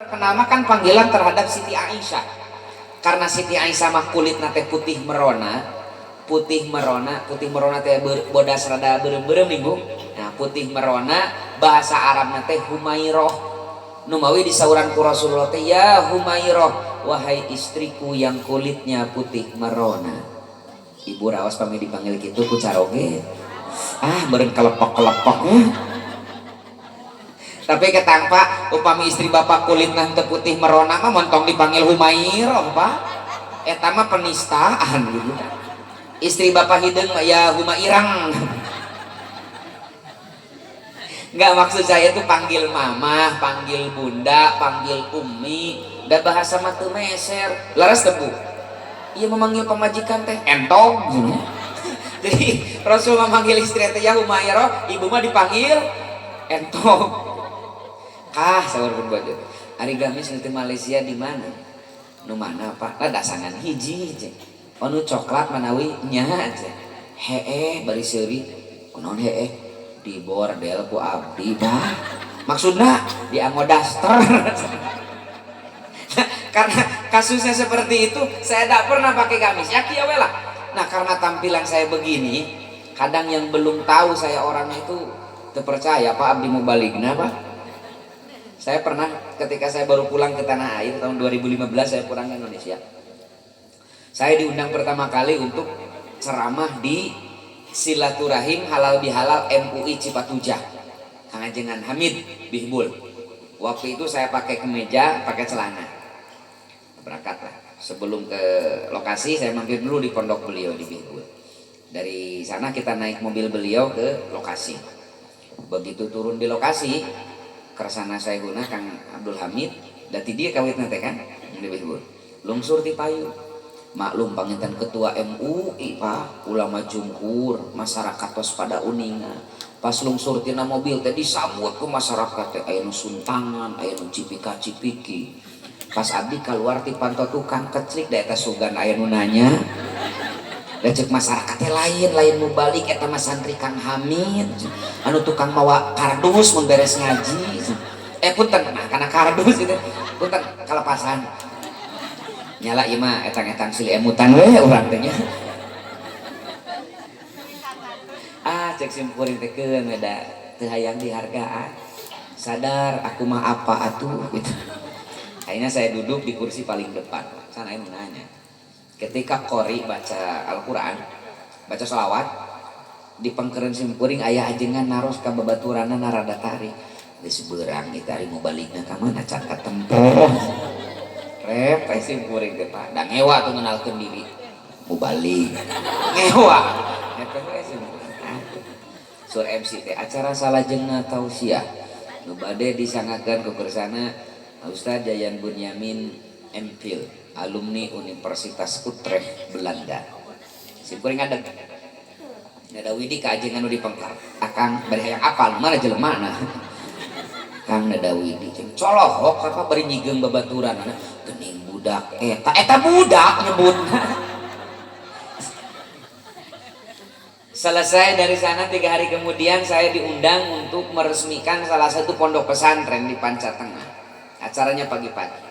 kenal kan panggilan terhadap Siti Aisyah. Karena Siti Aisyah mah kulit nate putih merona, putih merona teh bodas rada berem-berem nih Bu. Nah, putih merona bahasa Arab nate Humairoh. Numawi di sauran ku Rasulullah teh, ya Humairoh, wahai istriku yang kulitnya putih merona. Ibu raos pami dipanggil gitu ku caroge. Beren kelepok-kelepok. Tapi ketangpa upami istri bapak kulit nanti putih merona mah montong dipanggil Humairah Pak. Eta mah penistaan gitu. Istri bapak hideung mah ya Humairang. Enggak, maksud saya tuh panggil mama, panggil bunda, panggil umi, da bahasa mah teu meser. Laras tebu. Iya memanggil pemajikan teh entong gitu. Jadi Rasul memanggil istri teh ya Humairah, ibu mah dipanggil entong. Sahur pun baju ari gamis nanti Malaysia di mana nu mana Pak lah dasangan hiji je anu coklat manawi nya je hee bari seuri kunaon hee di bordel ku abdi bah maksudna di daster. Karena kasusnya seperti itu saya tidak pernah pakai gamis ya kieu lah. Nah karena tampilan saya begini kadang yang belum tahu saya orangnya itu terpercaya Pak abdi mau balikna Pak. Saya pernah ketika saya baru pulang ke tanah air tahun 2015 saya pulang ke Indonesia. Saya diundang pertama kali untuk ceramah di silaturahim halal bihalal MUI Cipatujah. Kang Ajengan Hamid Bihbul. Waktu itu saya pakai kemeja, pakai celana. Berangkatlah. Sebelum ke lokasi saya mampir dulu di pondok beliau di Bihbul. Dari sana kita naik mobil beliau ke lokasi. Begitu turun di lokasi kersana saya guna Kang Abdul Hamid dati dia kawit nanti kan lungsur di payu maklum panginten ketua MUI Pak ulama jumhur masyarakat tos pada uninga pas lungsur tina mobil teh disambut ke masyarakat teh aya nu suntangan aya nu cipika-cipiki pas abdi keluar ti panto tukang keclik da eta sugan aya nu nanya lecek masyarakatnya lain mau balik eta mah santri Kang Hamid anu tukang mawa kardus mun beres ngaji punten nah karena kardus itu punten kalepasan nyala ieu mah etang-etang silih emutan we urang teh nya cek simpuring teh keun da teu hayang dihargaan sadar aku mah apa atuh gitu. Akhirnya saya duduk di kursi paling depan sana anu nanya ketika Qori baca Al-Quran baca sholawat di pengkeren simpuring ayah ajengan naros ka babaturana narada tarik geus beurang ieu ari mau balikna ka mana can katempo rep simpuring teh Pak da ngewa tuh ngenalkeun diri mau balik ngewa eta we simpuring sur MC teh acara salajengna tausiah nu bade disangakeun ku kersana Ustaz Yayan Bunyamin MPhil alumni Universitas Utrecht Belanda. Simpuring ngadeg. Ada widi ka ajengan nu dipengkar. Akang bari hayang apal mana jelemana. Kang nada widi jeung colohok apa bari nyigeung babaturan geuning budak eta budak nyebutna. Selesai dari sana 3 hari kemudian saya diundang untuk meresmikan salah satu pondok pesantren di Panca Tengah. Acaranya pagi-pagi.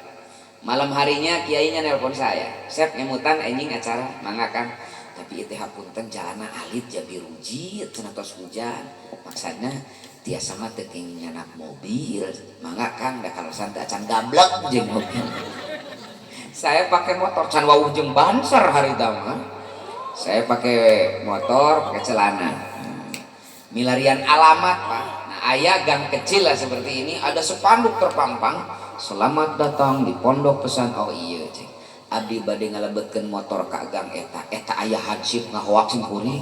Malam harinya kiainya nelpon saya, Sep ngemutan anjing acara mangga Kang tapi itu hapunten jalana alit jadi ruji cenah tos hujan maksana tiasa mah teu nyanak mobil mangga Kang da kalasan teu acan gablek jeung mobil. Saya pakai motor can wauh jeung banser harita mah saya pakai motor pakai celana milarian alamat Pak. Nah aya gang kecil lah seperti ini ada spanduk terpampang selamat datang di pondok pesan oh iya cek abdi bade ngalebetkeun motor ka gang eta aya hansip ngahoak simpuring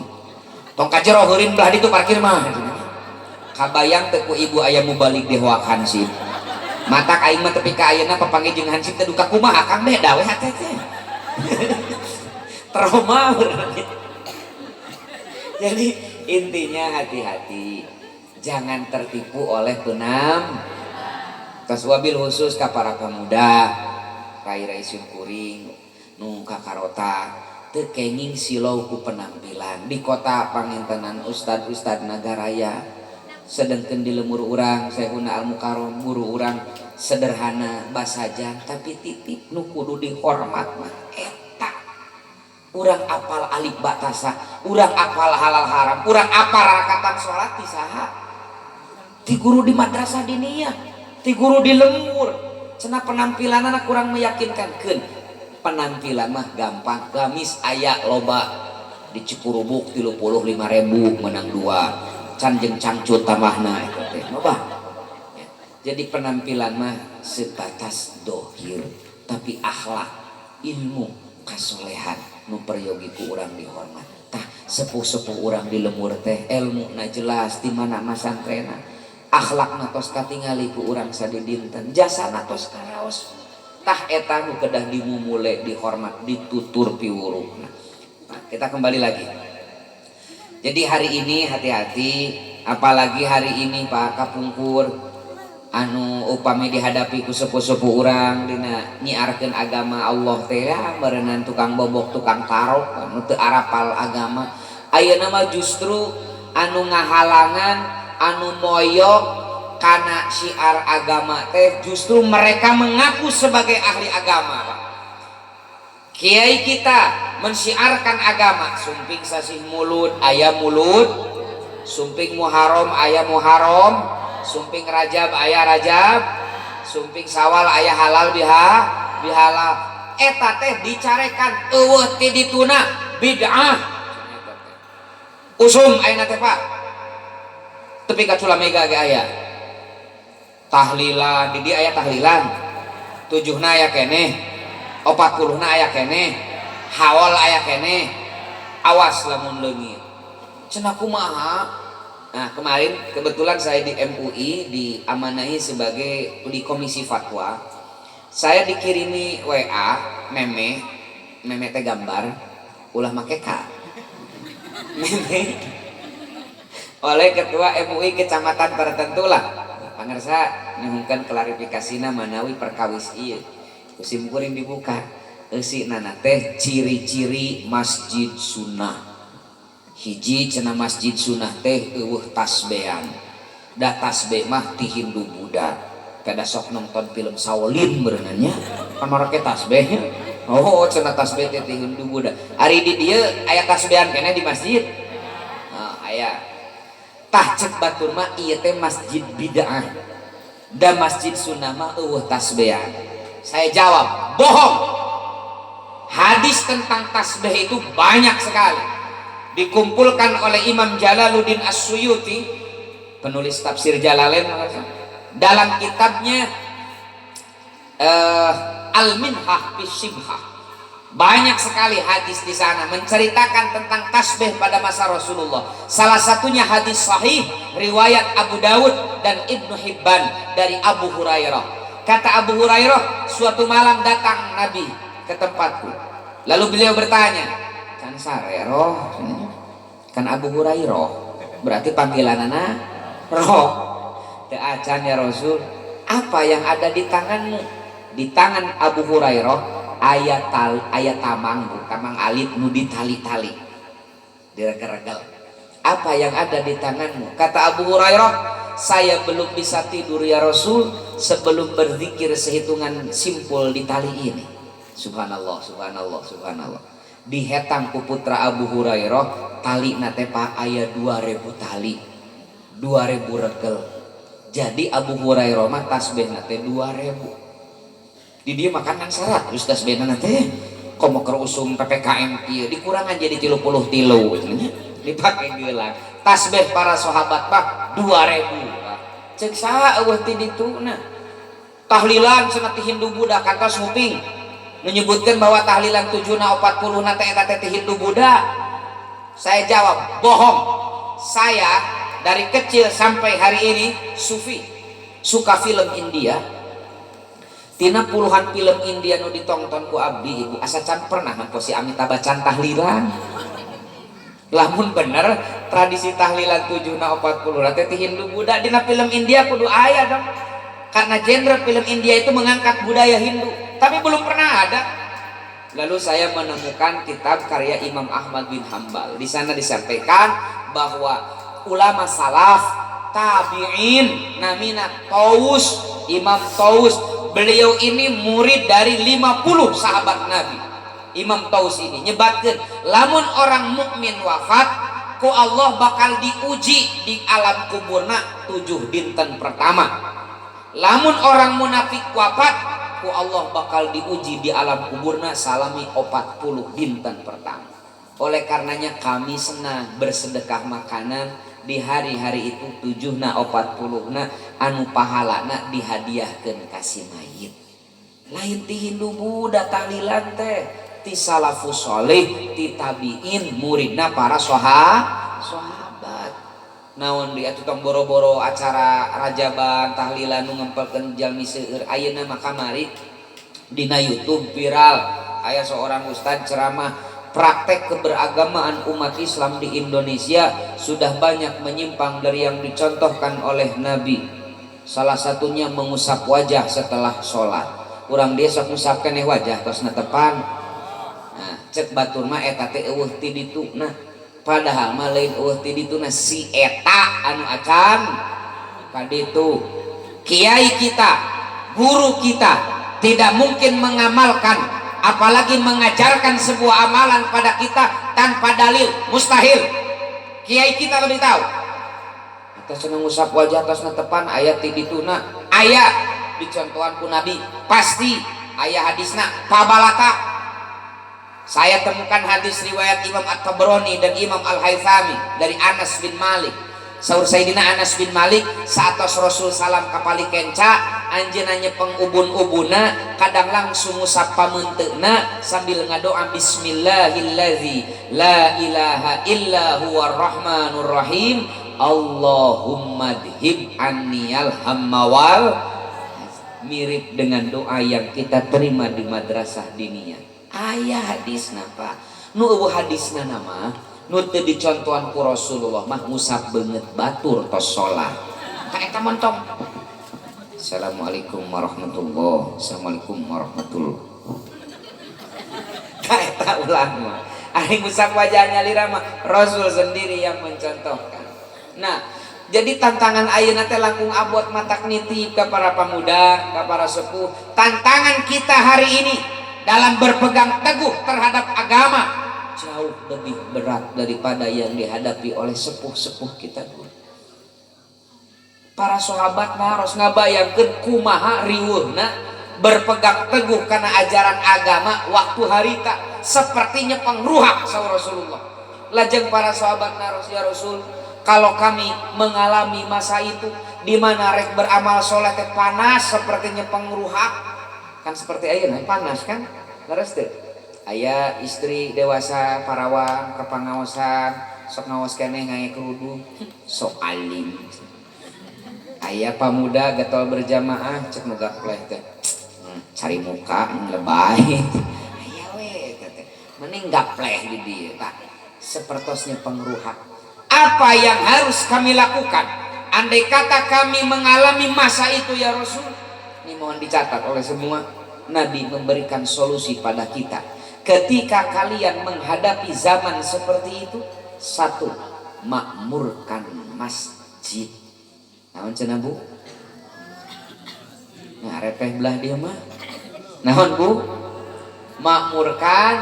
tong kajero heureun belah ditu parkir mah kabayang teu ku ibu aya mubalik di hoak hansip matak aing mah tepi ka ayeuna papanggih jeung hansip teh duka kumaha Kang beda we hate teh trauma berarti. Jadi intinya hati-hati jangan tertipu oleh penam tos wabil khusus ka para pemuda rai-rai simkuring nu kakarota teu kenging silau ku penampilan di kota pangintenan ustad-ustad nagaraya sedangkan di lemur urang Syekhuna Al Mukarram guru urang sederhana basajan tapi titip nu kudu dihormat mah eta urang apal alif batasa, urang apal halal haram, urang apal rakatan sholat ti saha? Ti guru di madrasah diniyah, ti guru di lembur. Cenah penampilan anak kurang meyakinkan. Keun penampilan mah gampang, gamis aya loba di Cikurubuk 35.000 menang 2 can jeung cangcut tamahna eta teh loba. Jadi penampilan mah sebatas dohir, tapi akhlak, ilmu, kasolehan nu peryogi ku urang dihormat. Tah sepuh-sepuh urang di lemur teh ilmu na jelas di mana masantrena, akhlakna tos katingali ku urang sadidinten, jasana tos karaos. Tah eta nu kedah dimumule dihormat ditutur piwuruna. Nah, kita kembali lagi. Jadi hari ini hati-hati, apalagi hari ini Pak Kapungkur anu upami dihadapi ku sepuh-sepuh urang dina nyiarkeun agama Allah teh ya berenang tukang bobok tukang tarok anu teu arapal agama. Ayeuna mah justru anu ngahalangan anu moyok kana syiar agama teh justru mereka mengaku sebagai ahli agama Pak. Kiai kita mensyiarkan agama, sumping sasih mulut aya mulut, sumping Muharram aya Muharram, sumping Rajab aya Rajab, sumping Sawal aya halal bihalal. Eta teh dicarekan eueuh ti dituna bid'ah. Usum ayeuna teh Pak. Tepi ka Culamega ge aya. Tahlilan, di dieu aya tahlilan. 7na aya keneh, 40na aya keneh, hawal aya keneh. Awas lamun leungit. Cenah kumaha? Nah kemarin kebetulan saya di MUI diamanahi sebagai di komisi fatwa. Saya dikirimi WA meme teh gambar ulah make K meme oleh ketua MUI kecamatan tertentu lah. Pangarsa nyuhungkeun klarifikasina manawi perkawis ieu kusim kuring dibuka eusi nana teh ciri-ciri masjid sunnah. Hiji cenah masjid sunnah teh eueuh tasbehan. Da tasbeh mah ti Hindu Buddha. Kada sok nonton film Shaolin berenangnya. Kan marake tasbeh. Oh cenah tasbeh teh ti Hindu Buddha. Ari di dieu aya tasbehan keneh di masjid. Nah, aya. Tah cek batur mah ieu teh masjid bid'ah. Da masjid sunnah mah eueuh tasbehan. Saya jawab, bohong. Hadis tentang tasbih itu banyak sekali. Dikumpulkan oleh Imam Jalaluddin As-Suyuti, penulis tafsir Jalalain, dalam kitabnya Al-Minhah fi Shibhah. Banyak sekali hadis di sana menceritakan tentang tasbih pada masa Rasulullah. Salah satunya hadis sahih riwayat Abu Dawud dan Ibnu Hibban dari Abu Hurairah. Kata Abu Hurairah, suatu malam datang Nabi ke tempatku. Lalu beliau bertanya, kan Sarero, kan Abu Hurairah, berarti panggilanana roh. Teu acan ya Rasul, apa yang ada di tanganmu? Di tangan Abu Hurairah ayat tamang alit nu ditali-tali diregal-regal. Apa yang ada di tanganmu? Kata Abu Hurairah, saya belum bisa tidur ya Rasul sebelum berzikir sehitungan simpul di tali ini. Subhanallah, subhanallah, subhanallah. Dihetang ku putra Abu Hurairah tali nate Pak aya 2000 tali, 2000 regel. Jadi Abu Hurairah mah tasbih nate 2000. Di dia makan yang syarat terus tasbih nate komo keur usum PPKM ieu dikurangan jadi 33 cenah dipake geulang. Tasbih para sahabat Pak 2000. Cek saha eueuh ti dituna. Tahlilan cenah ti Hindu Buddha kantos nguping menyebutkan bahwa tahlilan 7na 40na teh eta teh Hindu Buddha. Saya jawab, bohong. Saya dari kecil sampai hari ini sufi, suka film India. Tina puluhan film India nu ditonton ku abdi ibu asa can pernah si Amitabh Bachchan tahlilan. Lamun bener tradisi tahlilan 7na 40na teh Hindu Buddha dina film India kudu aya dong. Karena genre film India itu mengangkat budaya Hindu, tapi belum pernah ada. Lalu saya menemukan kitab karya Imam Ahmad bin Hambal. Di sana disampaikan bahwa ulama salaf tabi'in namina Taus, Imam Taus. Beliau ini murid dari 50 sahabat Nabi. Imam Taus ini nyebatkeun lamun orang mukmin wafat ku Allah bakal diuji di alam kuburna 7 dinten pertama. Lamun orang munafik wafat ku Allah bakal diuji di alam kuburna salami 40 dinten pertama. Oleh karenanya kami senang bersedekah makanan di hari-hari itu 7 40 anu pahalana dihadiahkeun kasih mayit. Lain ti Hindu Buddha tahlilan teh ti salafus sholih ti tabiin muridna para sahabat. Naon dia tutong boro-boro acara rajaban tahlilan nu ngempelkeun jalmi seueur ayeuna mah kamari dina YouTube viral aya seorang ustad ceramah praktek keberagamaan umat Islam di Indonesia sudah banyak menyimpang dari yang dicontohkan oleh Nabi. Salah satunya mengusap wajah setelah sholat. Urang dia sok ngusapkeun wajah tos netepan. Nah, cek batur mah eta teh eueuh ti dituna. Padahal mah lain eueuh ti dituna si eta anu acan ka ditu. Kiai kita, guru kita tidak mungkin mengamalkan apalagi mengajarkan sebuah amalan pada kita tanpa dalil, mustahil. Kiai kita lebih tahu. Atas senang ngusap wajah atas netepan ayat ti dituna, aya dicontohan ku Nabi, pasti aya hadisna pabalata. Saya temukan hadis riwayat Imam At-Tabrani dan Imam Al-Haythami dari Anas bin Malik. Saur Sayyidina Anas bin Malik saatos Rasul salam kapali kenca anjeunna nyepeng ubun-ubuna kadang langsung ngusap pamunteuna sambil ngadoa bismillahilladzi la ilaha illa huwar rahmanur rahim Allahumma dhib anniyal hammawal. Mirip dengan doa yang kita terima di madrasah diniyah. Ayah hadisna Pak nu eueuh hadisna nama nu teu dicontohan ku Rasulullah mah ngusap beungeut batur tos salat ka eta montong. Assalamualaikum warahmatullahi Assalamualaikum warahmatullahi ka eta ulah mah ari ngusap wajahnya lira mah Rasul sendiri yang mencontohkan. Nah, jadi tantangan ayeuna teh langkung abot matak nitip ka para pemuda, ka para sepuh. Tantangan kita hari ini dalam berpegang teguh terhadap agama jauh lebih berat daripada yang dihadapi oleh sepuh-sepuh kita dulu. Para sahabat harus ngabayangkeun kumaha riweuhna berpegang teguh karena ajaran agama waktu harita sepertinya pengruhak saur Rasulullah. Lajeng para sahabat harus ya Rasul, kalau kami mengalami masa itu di mana rek beramal soleh teh panas sepertinya pengruhak. Kan seperti ayeuna panas kan leres teh aya istri dewasa parawang kepangaosan sok ngaos keneh ngae kerudung sok alim aya pamuda getol berjamaah cek nu gapleh teh cari muka lebay aya we teh mending gapleh di dieu tah sapertosnya pengruhak. Apa yang harus kami lakukan andai kata kami mengalami masa itu ya Rasul? Ini mohon dicatat oleh semua. Nabi memberikan solusi pada kita. Ketika kalian menghadapi zaman seperti itu, satu, makmurkan masjid. Naon cenah Bu? Nah, repeh belah dia mah. Naon Bu? Makmurkan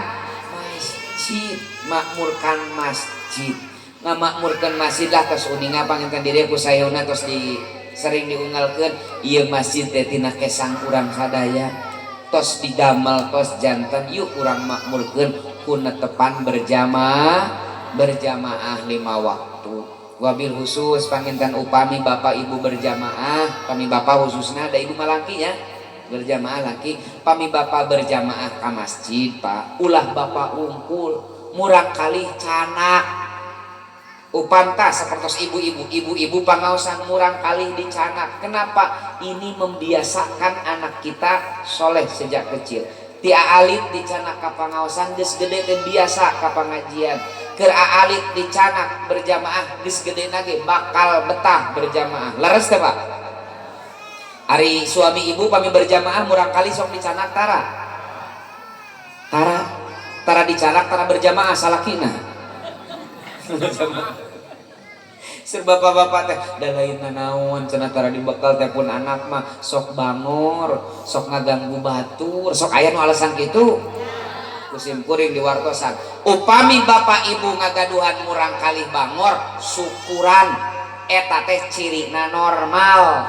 masjid, makmurkan masjid. Ngamakmurkan masjid lah tos uning ngapanginkan diri ku sayeuna tos di sering diunggalkeun ieu masjid teh tina kesang urang sadaya tos didamel tos janten yuk urang makmurkeun ku netepan berjamaah 5 waktu. Wabil khusus panginten upami bapak ibu berjamaah, pami bapak khususna ada ibu malaki ya berjamaah laki, pami bapak berjamaah ka masjid Pak, ulah bapak ungkul murang kali canak upanta seperti ibu-ibu pangaosan murang kali dicanak. Kenapa? Ini membiasakan anak kita soleh sejak kecil. Tia alit dicanak ka pangaosan geus gede teh biasa ka pangajian. Keur alit dicanak berjamaah geus gede nage bakal betah berjamaah. Leres teh Pak? Ari suami ibu pami berjamaah murang kali sok dicanak tara dicanak tara berjamaah salakina. Ser bapak-bapak teh da lain nanaon cenah tara dibekal teh pun anak mah sok bangor, sok ngaganggu batur, sok aya nu alasan kitu. Kusim kuring diwartosan. Upami bapak ibu ngagaduhan murang kalih bangor, syukuran eta teh cirina normal.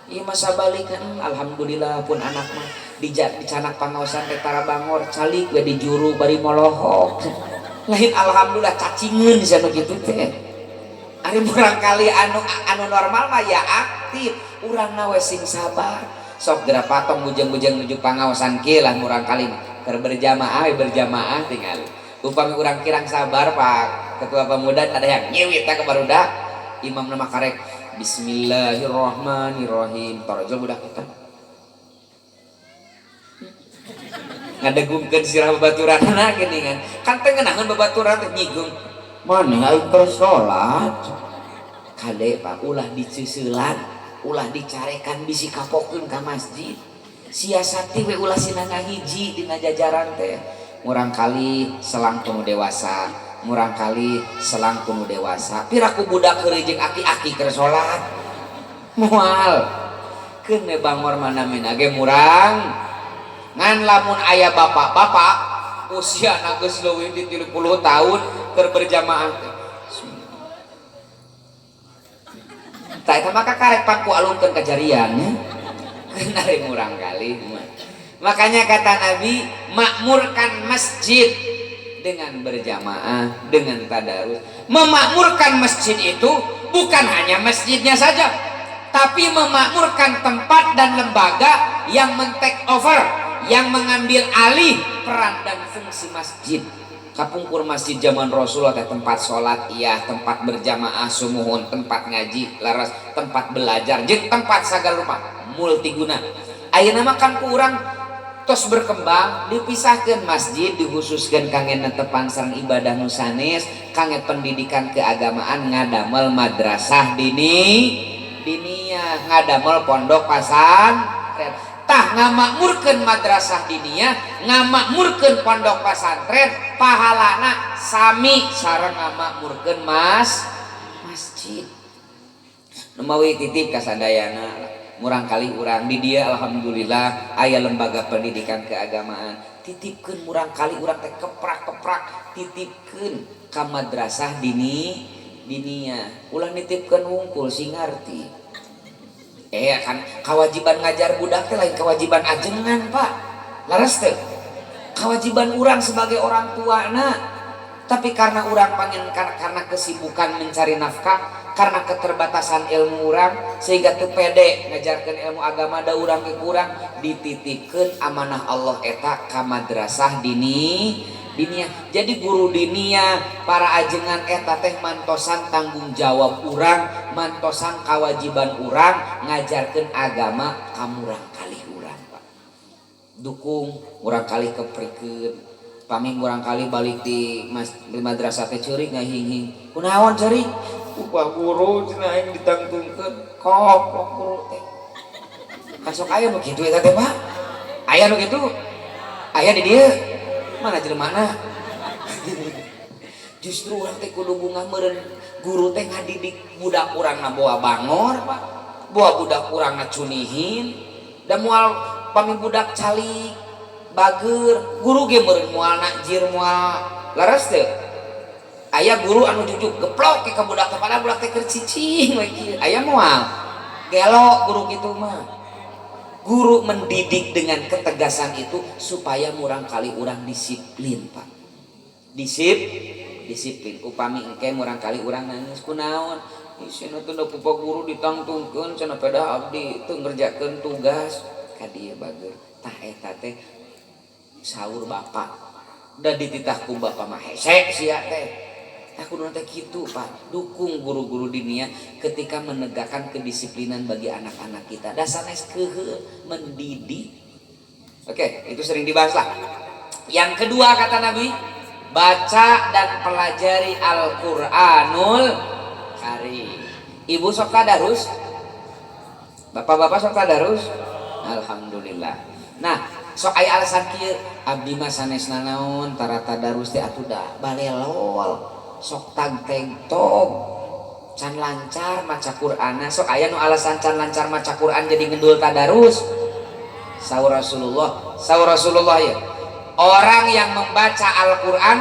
Ieu masa balik alhamdulillah pun anak mah dicanak pangaosan teh tara bangor, calik we di juru bari molohok. Lain alhamdulillah cacingeun cenah kitu teh. Ari murang kali anu normal mah ya aktif, urangna we sing sabar. Sok geura patong bujeng-bujeng nuju pangaosan kieu lah murang kali mah. Keur berjamaah tinggal. Upami urang kirang sabar Pak Ketua Pemuda ada yang nyiwit ka barudak. Imam nama karek Bismillahirrahmanirrahim. Torojol budak kita. Ngadegungkeun sirah babaturanna geuningan. Kan teh ngeunaheun babaturan teh nyigung. Maneh aing keur salat. Kade Pak ulah diceuselan, ulah dicarekan bisi kapokeun ka masjid. Siasati we ulah sinanga hiji dina jajaran teh. Murang kali selang kuno dewasa, murang kali selang kuno dewasa. Piraku budak heureuy jeung aki-aki keur salat. Moal. Keun we bangor mana-mana ge murang. Ngan lamun aya bapak-bapak usiana geus leuwih di 30 tahun keur berjamaah teh. Tah eta mah karek paku alungkeun kajarian nya. Kenari murang kali. Makanya kata Nabi, makmurkan masjid dengan berjamaah, dengan tadarus. Memakmurkan masjid itu bukan hanya masjidnya saja, tapi memakmurkan tempat dan lembaga yang men-take over, yang mengambil alih peran dan fungsi masjid. Kapungkur masjid zaman Rasulullah teh tempat sholat, iya, tempat berjamaah sumuhun, tempat ngaji, laras, tempat belajar, jeung tempat sagala rupa multiguna. Ayeuna mah kan kurang tos berkembang, dipisahkeun masjid, dikhususkeun kangge netepan sareng ibadah nu sanes, kangge pendidikan keagamaan, ngadamel madrasah diniyah, ngadamel pondok pesantren. Tah ngamakmurkeun madrasah diniyah, ngamakmurkeun pondok pesantren, pahalana sami sareng ngamakmurkeun masjid. Numawi titip ka sadayana, murang kali urang di dia alhamdulillah aya lembaga pendidikan keagamaan. Titipkeun murang kali urang teh keprak-keprak titipkeun ka madrasah diniyah. Ulah nitipkeun wungkul sing ngarti. Kan kewajiban ngajar budak teh lain kewajiban ajengan Pak. Laras teh kewajiban urang sebagai orang tua tapi karena urang pengen karena kesibukan mencari nafkah, karena keterbatasan ilmu urang sehingga teu pede ngajarkeun ilmu agama da urang ke kurang, dititipkeun amanah Allah eta ka madrasah diniyah. Jadi guru diniyah para ajengan eta teh mantosan tanggung jawab urang, mantosan kewajiban urang ngajarkeun agama ka murang kali urang Pak. Dukung murang kali keprikeun. Pami murang kali balik di madrasah teh ceurik ngahing-hing. Kunaon ceurik? Pak guru cenah aing ditangtungkeun. Kok guru teh. Kasok aya nu kitu eta teh Pak. Aya nu kitu. Aya di dieu. Mana jelema justru urang teh kudu bunga meureun guru teh ngadidik budak urangna boa bangor Pak, boa budak urangna cunihin, da moal pami budak calik bager guru ge meureun moal nakjir moal laras teh. Aya guru anu jujuk geplok ke budak teh padahal budak teh keur cicing we kieu. Aya moal gelo guru kitu mah. Guru mendidik dengan ketegasan itu supaya murang kali urang disiplin Pak. Disiplin. Upami engke murang kali urang nangis kunaon? Cenah teu pupa guru ditangtungkeun cenah peda abdi teu ngerjakeun tugas ka dieu bager. Tah eta teh saur bapak. Da dititah ku bapak mah hese sia teh. Aku nanti gitu Pak, dukung guru-guru diniyah ketika menegakkan kedisiplinan bagi anak-anak kita. Dasarnya mendidik. Oke, itu sering dibahas lah. Yang kedua kata Nabi, baca dan pelajari Al-Quranul Karim. Ibu sok tadarus, bapak-bapak sok tadarus. Alhamdulillah. Nah, sok aya alasan kieu, abdi mah sanesna naon tara tadarus teh atuh da balelol. Sok tagteng tog can lancar maca Qur'an. Sok aya nu alasan can lancar maca Qur'an jadi ngendul tadarus. Saur Rasulullah ya. Orang yang membaca Al-Qur'an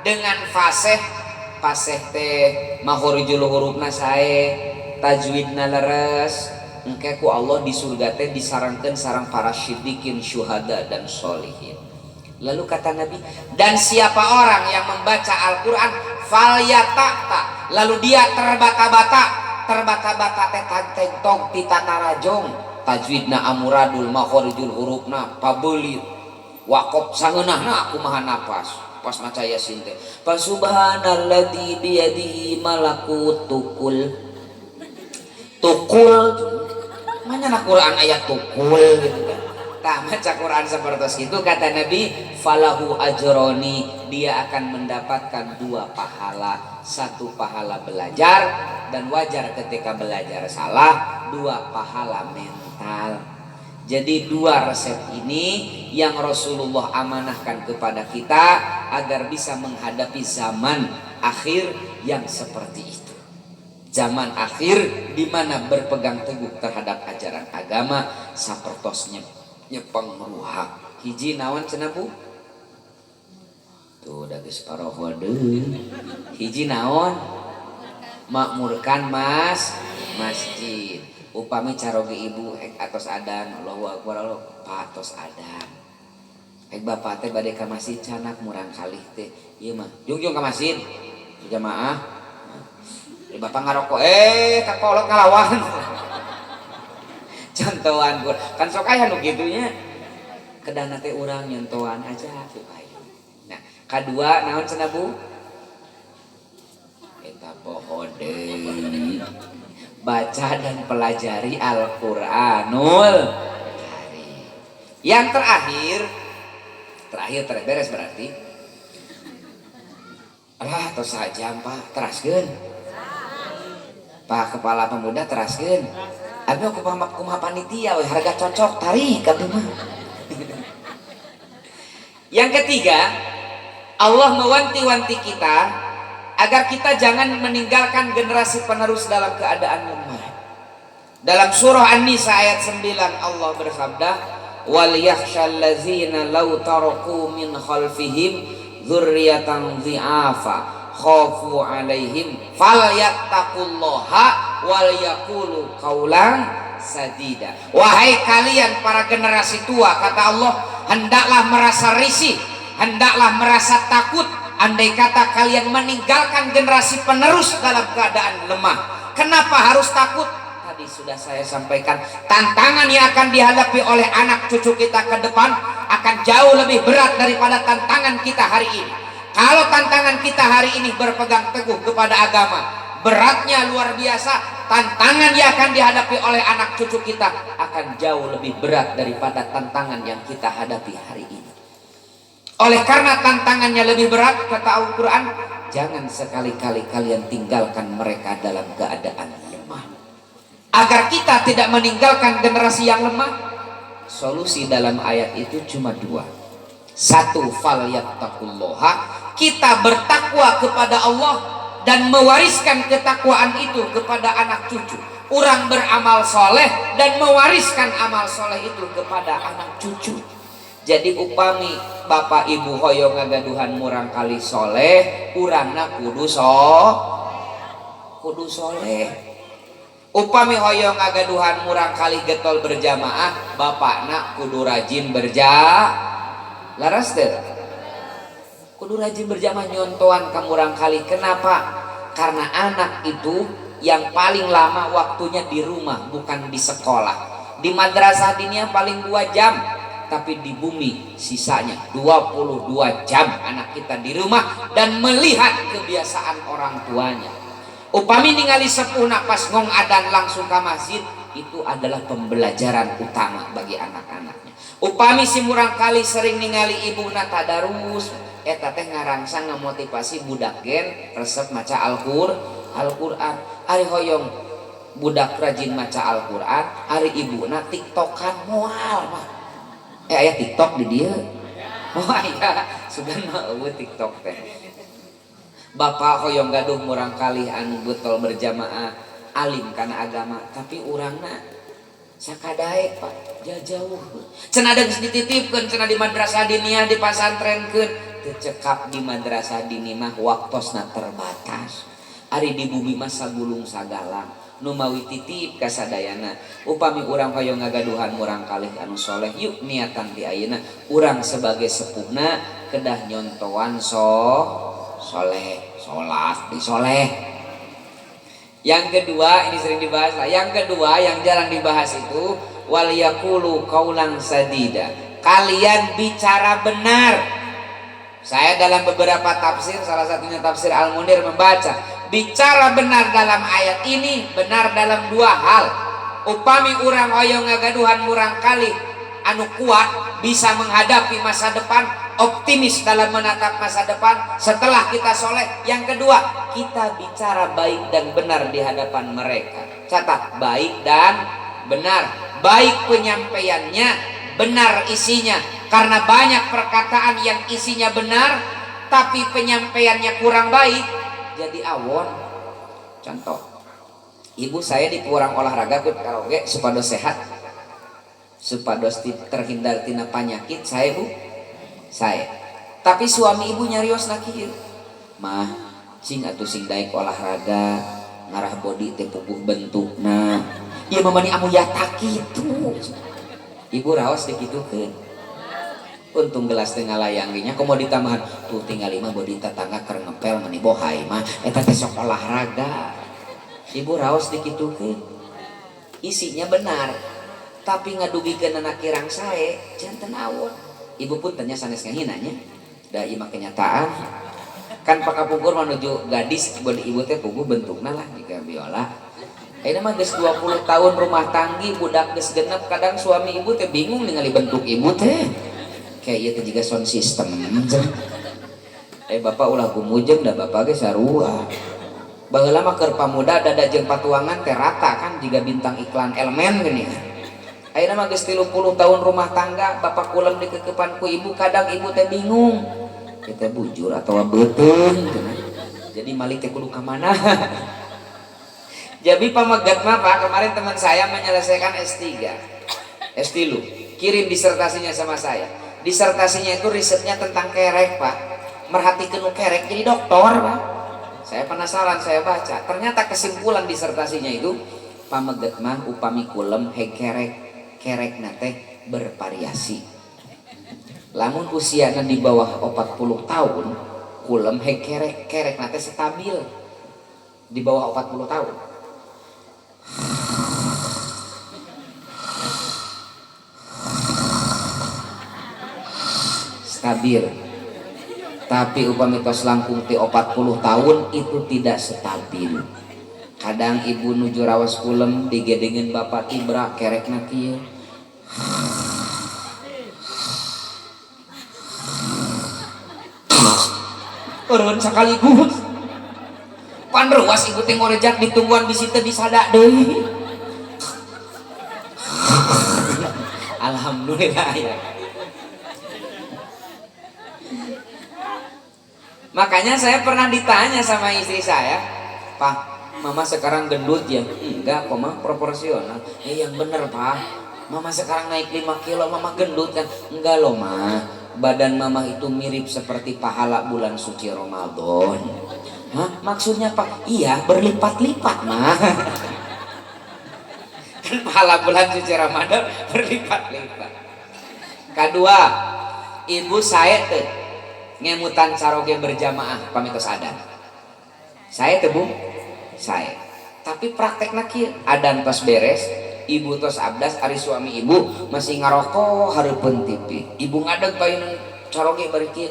dengan fasih teh makhrijul hurufna sae, tajwidna leres, engke ku Allah di surga teh disarankeun sareng para siddiqin, syuhada dan sholihin. Lalu kata Nabi, dan siapa orang yang membaca Al-Qur'an falyata'ta, lalu dia terbata-bata teh tanteng titata rajong, tajwidna amuradul, makhrijul hurufna pabeuli, waqaf sangeunahna kumaha napas pas maca Yasin teh. Fa subhanalladzi biyadihi malakutukul. Tukul mana na Quran ayat tukul gitu kan. Tah maca Quran seperti itu kata Nabi, falahu ajroni, dia akan mendapatkan 2 pahala. 1 pahala belajar dan wajar ketika belajar salah, 2 pahala mental. Jadi 2 resep ini yang Rasulullah amanahkan kepada kita agar bisa menghadapi zaman akhir yang seperti itu. Zaman akhir di mana berpegang teguh terhadap ajaran agama sapertosnya nyepeng ruha. Hiji naon cenah Bu? Tuh da geus paroho deui. Hiji naon? Makmurkan masjid. Upami caroge ibu atos adan, Allahu Akbar, Pak atos adan. Bapak teh bade ka masjid canak murang kalih teh. Ieu mah, jungjung ka masjid. Jamaah. Bapak ngarokok, kakolot ngalawan. Contohan gua. Kan sok aya nu kitu nya. Kedana teh urang nyontohan aja tuh bae. Nah, kadua naon cenah Bu? Eta poho deui. Baca dan pelajari Al-Qur'anul Karim. Yang terakhir beres berarti. Alah tos sajam Pak, teraskeun. Pak Kepala Pemuda teraskeun. Abi kumaha panitia we harga cocok tarik atuh mah. Yang ketiga, Allah mewanti-wanti kita agar kita jangan meninggalkan generasi penerus dalam keadaan lemah. Dalam surah An-Nisa ayat 9 Allah bersabda, wal yakhshal ladzina law taraku min khalfihim dzurriyyatan dhi'afa khafu 'alaihim falyattaqullaha wal yaqulu qaulan sadida. Wahai kalian para generasi tua, kata Allah, hendaklah merasa risih, hendaklah merasa takut andai kata kalian meninggalkan generasi penerus dalam keadaan lemah. Kenapa harus takut? Tadi sudah saya sampaikan, tantangan yang akan dihadapi oleh anak cucu kita ke depan akan jauh lebih berat daripada tantangan kita hari ini. Kalau tantangan kita hari ini berpegang teguh kepada agama, beratnya luar biasa. Tantangan yang akan dihadapi oleh anak cucu kita akan jauh lebih berat daripada tantangan yang kita hadapi hari ini. Oleh karena tantangannya lebih berat, kata Al-Quran, jangan sekali-kali kalian tinggalkan mereka dalam keadaan lemah. Agar kita tidak meninggalkan generasi yang lemah, solusi dalam ayat itu cuma 2. 1, falyattaqullaha, kita bertakwa kepada Allah dan mewariskan ketakwaan itu kepada anak cucu. Orang beramal soleh dan mewariskan amal soleh itu kepada anak cucu. Jadi upami bapak ibu hoyong ngagaduhan murang kali soleh, urangna kudu soleh. Upami hoyong ngagaduhan murang kali getol berjamaah, bapakna kudu rajin laras teh. Kudu rajin berjamaah nyontoan ka murang kali. Kenapa? Karena anak itu yang paling lama waktunya di rumah, bukan di sekolah. Di madrasah diniyah paling 2 jam. Tapi di bumi sisanya 22 jam anak kita di rumah dan melihat kebiasaan orang tuanya. Upami ningali sepuh pas ngong adan langsung ke masjid, itu adalah pembelajaran utama bagi anak-anaknya. Upami si murang kali sering ningali ibuna tadarus, eta teh ngarangsang ngamotivasi budak gen resep maca Al-Qur'an. Ari hoyong budak rajin maca Al-Qur'an, ari ibuna tiktokan moal mah. Aya TikTok di dia. Oh iya, sugan mah eueuh TikTok teh. Bapak hoyong gaduh murang kalih anu betul berjamaah alim kana agama, tapi urangna sakadae Pak jauh cenah ada geus dititipkeun cenah di madrasah diniyah di pasantrenkeun teu cekap di madrasah dini mah waktosna terbatas ari di bumi mah sagulung sagalang nu mawi titip ka sadayana upami urang hoyong ngagaduhan murang kalih anu soleh yuk niatan di ayeuna urang sebagai sepuhna kedah nyontoan soleh sholat di soleh. Yang kedua ini sering dibahas lah. Yang kedua yang jarang dibahas itu wal yaqulu qaulan sadida. Kalian bicara benar. Saya dalam beberapa tafsir, salah satunya tafsir Al-Munir membaca bicara benar dalam ayat ini benar dalam dua hal. Upami urang hoyong ngagaduhan murang kali anu kuat bisa menghadapi masa depan, optimis dalam menatap masa depan setelah kita soleh. Yang kedua, kita bicara baik dan benar di hadapan mereka. Catat, baik dan benar. Baik penyampaiannya, benar isinya. Karena banyak perkataan yang isinya benar tapi penyampaiannya kurang baik, jadi awon. Contoh, ibu saya di kurang olahraga ke karaoke supados sehat, supados terhindar tina penyakit saya bu saya. Tapi suami ibu nyarios kieu mah sing atuh sing daek olahraga ngarah body teh puguh bentukna ieu mah mani amu yatak kitu. Ibu raos dikitukeun untung gelas teu ngalayang ge nya komo ditambahan tuh tinggal lima body tetangga keur ngepel mani bohai mah eta teh sok olahraga. Ibu raos dikitukeun isinya benar tapi ngadugikeun anak kirang sae janten awon. Ibu pun tanya sanes ngahinanya da ieu mah kenyataan kan pakapugur menuju gadis bodi ibu teh puguh bentukna lah jika biola. Ayeuna mah geus 20 tahun rumah tanggi budak geus genep kadang suami ibu teh bingung ningali bentuk ibu teh kayak ieu teh jiga sound system. Bapak ulah gumujeng da bapak ge sarua. Baheula mah keur pamuda dada jeung patuangan teh rata kan jiga bintang iklan Elmen geuning. Ayeuna mah geus 30 tahun rumah tangga bapak kulem dikekepan ku ibu kadang ibu teh bingung kita bujur atau beuteung jadi malik teh kudu ka mana. Jadi pamegat mah Pak kemarin teman saya menyelesaikan S3 S3 kirim disertasinya sama saya. Disertasinya itu risetnya tentang kerek Pak, merhatikan kerek jadi dokter Pak. Saya penasaran, saya baca ternyata kesimpulan disertasinya itu pamegat mah upami kulem heg kerek nate bervariasi. Lamun usiana di bawah 40 tahun kulem heg kerek nate stabil di bawah 40 tahun. Stabil. Tapi upami tos langkung ti 40 tahun itu tidak stabil. Kadang ibu nuju rawas kulem digedengin bapak tibra kerekna kieu. Eureun sakaligus. Pan ruas ibu teh ngorejak ditungguan bisi teh disada deui. Alhamdulillah ya. Makanya saya pernah ditanya sama istri saya, "Pak, mama sekarang gendut ya?" "Enggak kok mah, proporsional." Yang bener Pak, mama sekarang naik 5 kilo, mama gendut kan?" "Enggak loh mah, badan mama itu mirip seperti pahala bulan suci Ramadan." "Hah? Maksudnya Pak?" "Iya, berlipat-lipat mah." Kan pahala bulan suci Ramadan berlipat-lipat. Kedua, ibu saya tuh ngemutan caroge berjamaah pamitos adan. Saya tuh bu, saya. Tapi praktekna kieu, adan tos beres, ibu tos abdas, ari suami ibu masih ngarokok hareupeun TV. Ibu ngadeg payun caroge bari kieu.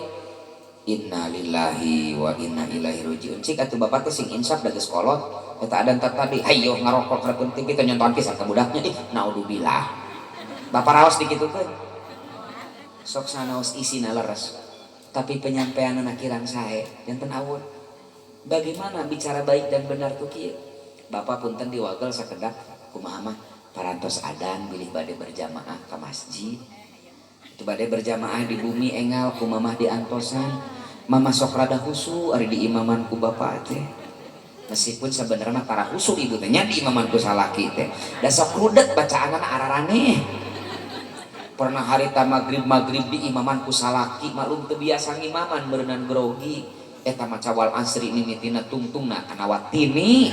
Innalillahi wa inna ilaihi rajiun. Cik atuh bapak teh sing insaf da geus kolot, eta adan tadi, "Hayo ngarokok hareupeun TV teh nyontohan pisan ka budaknya." Ih, naudzubillah. Bapak raos dikitukeun. Sok sanaos isina leres. Tapi penyampaian anak kirang sae janten awon. Bagaimana bicara baik dan benar tuh kieu? Bapak punten diwagel sakedak kumaha mah parantos adan bilih bade berjamaah ke masjid. Itu bade berjamaah di bumi engal kumamah di antosan. mama sok rada husu ari di imaman ku bapak teh. Meskipun sebenarnya para husu ibu teh nya di imaman ku salaki teh da sok rudet bacaanna araraneh. Pernah harita maghrib di imaman ku salaki maklum teu biasa ngimaman berenang grogi eta mah cawal asri mimitina tungtungna kana watini.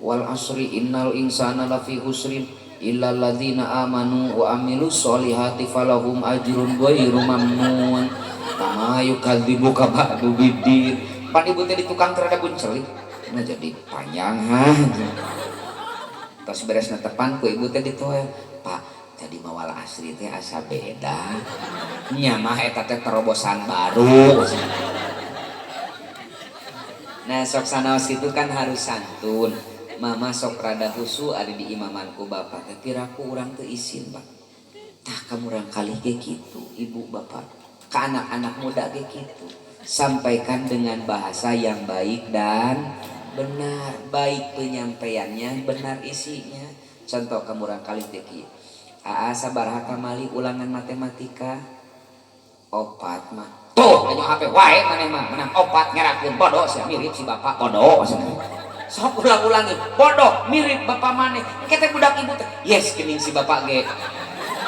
Wal asri innal insana lafi husrin illal ladzina amanu wa amilus solihati falahum ajrun ghairu mamnun. Kama yukadzibuka ba'du biddin. Pan ibu teh di tukang terada buncelik nah jadi panjang tos beres netepan ku ibu teh ditoel pak tadi mawal asri teh asa beda nya mah eta teh terobosan baru. Nah sok sanaos itu kan harus santun. Mama sok rada husu ada di imamanku bapak tapi raku urang teu isin pak tah kamu urang kali ge kitu ibu bapak ke anak-anak muda ge kitu. Sampaikan dengan bahasa yang baik dan benar, baik penyampaiannya, benar isinya. Contoh kamu rangkali teki aa sabaraha kamali ulangan matematika opat mah tuh anyo HP wae maneh mah menang opat ngerakeun bodoh sia mirip si bapak bodoh sok ulang-ulangi bodoh mirip bapak maneh kita budak ibu teh yes geuning si bapak ge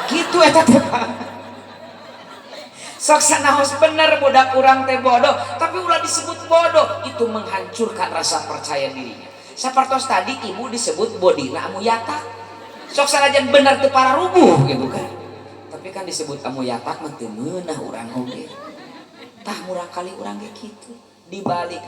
kitu eta teh sok sanaos bener budak urang teh bodoh tapi ulah disebut bodoh itu menghancurkan rasa percaya dirinya. Sapertos tadi ibu disebut bodina amu yatak sok sanajan bener teu para rubuh gitu kan tapi kan disebut amu yatak mah teu meunah urang oge tah murang kali urang ge kitu dibalik